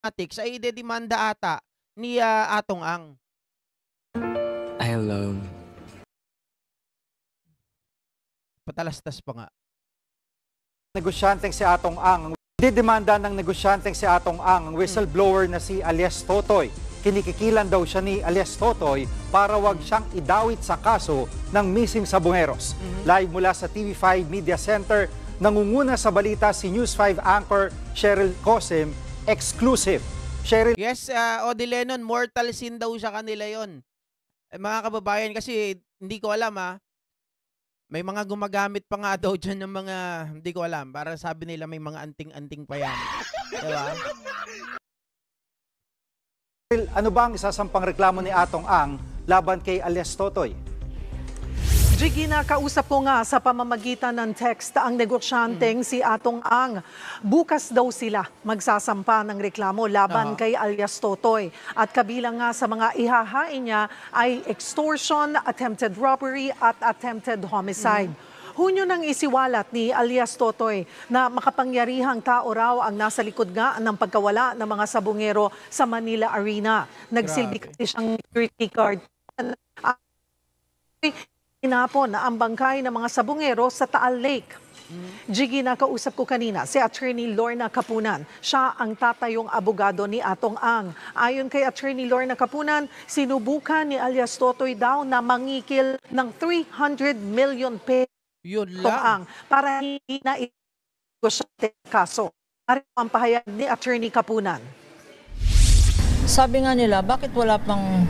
Atix ay idedemanda ata ni, Atong Ang. I love Patalastas pa nga. Negosyanteng si Atong Ang. Didemanda ng negosyanteng si Atong Ang, ang whistleblower na si alias Totoy. Kinikikilan daw siya ni alias Totoy para wag siyang idawit sa kaso ng missing sabongeros. Live mula sa TV5 Media Center, nangunguna sa balita si News 5 anchor Cheryl Cosim, exclusive. Cheryl. Yes, Odi Lennon, mortal sin daw sa kanila yon. Mga kababayan, kasi hindi ko alam may mga gumagamit pa nga daw dyan ng mga, hindi ko alam, para sabi nila may mga anting-anting pa yan. Diba? Ano ba ang isasampang reklamo ni Atong Ang laban kay alias Totoy? Jiggy, nakausap ko nga sa pamamagitan ng text ang negosyanteng si Atong Ang. Bukas daw sila magsasampa ng reklamo laban kay alias Totoy. At kabilang nga sa mga ihahain niya ay extortion, attempted robbery at attempted homicide. Hunyo nang isiwalat ni alias Totoy na makapangyarihang tao raw ang nasa likod nga ng pagkawala ng mga sabungero sa Manila Arena. Nagsilbi kasi siyang security guard. Inapon na ang bangkay ng mga sabungero sa Taal Lake. Jiggy, nakausap ko kanina si Attorney Lorna Kapunan. Siya ang tatayong abogado ni Atong Ang. Ayon kay Attorney Lorna Kapunan, sinubukan ni alias Totoy daw na mangikil ng 300 million pesos. Yun Atong Ang lang. para hindi na ito kaso. Ari ang pahayag ni Attorney Kapunan. Sabi nga nila, bakit wala pang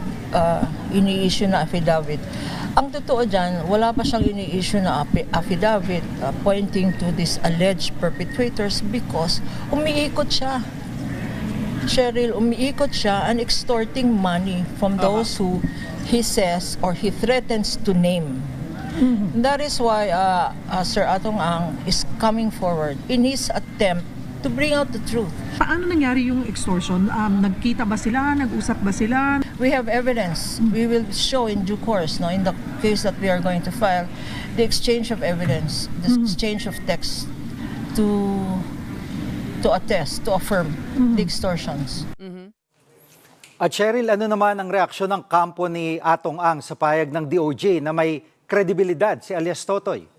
ini-issue na affidavit? Ang totoo dyan, wala pa siyang ini-issue na affidavit pointing to these alleged perpetrators because umiikot siya. Cheryl, umiikot siya and extorting money from those who he says or he threatens to name. That is why Sir Atong Ang is coming forward in his attempt to bring out the truth. Paano nangyari yung extortion? Nagkita ba sila? Nag-usap ba sila? We have evidence. We will show in due course, no, in the case that we are going to file, the exchange of evidence, the exchange of text to attest, to affirm the extortions. At Cheryl, ano naman ang reaksyon ng kampo ni Atong Ang sa pahayag ng DOJ na may kredibilidad si alias Totoy?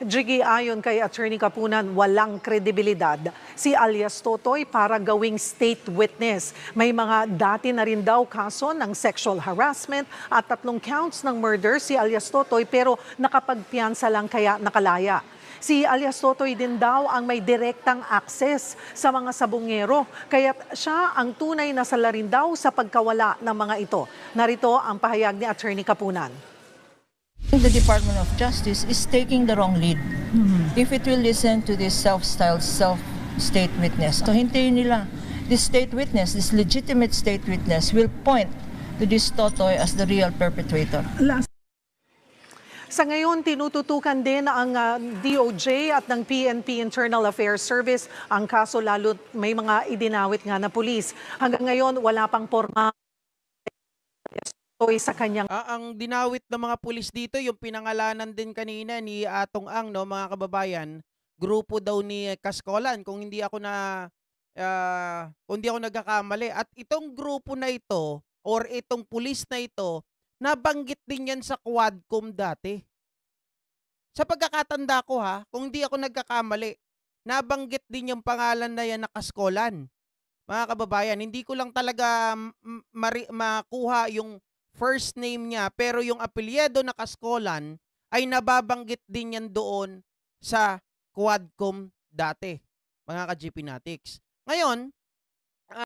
Jiggy, ayon kay Attorney Kapunan, walang kredibilidad si alias Totoy para gawing state witness. May mga dati na rin daw kaso ng sexual harassment at 3 counts ng murder si alias Totoy pero nakapagpiyansa lang kaya nakalaya. Si alias Totoy din daw ang may direktang access sa mga sabungero, kaya siya ang tunay na salarin daw sa pagkawala ng mga ito. Narito ang pahayag ni Attorney Kapunan. The Department of Justice is taking the wrong lead. If it will listen to this self-styled self-state witness, so hintayin nila. This state witness, this legitimate state witness will point to this Totoy as the real perpetrator. Sa ngayon, tinututukan din ang DOJ at ng PNP Internal Affairs Service ang kaso, lalo't may mga idinawit nga na pulis. Hanggang ngayon, wala pang porma sa kanyang. Ang dinawit ng mga pulis dito, yung pinangalanan din kanina ni Atong Ang, no, mga kababayan, grupo daw ni Kaskolan, kung hindi ako nagkakamali. At itong grupo na ito, or itong pulis na ito, nabanggit din yan sa Quadcom dati. Sa pagkakatanda ko kung hindi ako nagkakamali, nabanggit din yung pangalan na yan na Kaskolan. Mga kababayan, hindi ko lang talaga makuha yung first name niya, pero yung apelyido na Kaskolan ay nababanggit din yan doon sa Quadcom dati, mga ka-GP Natics. Ngayon,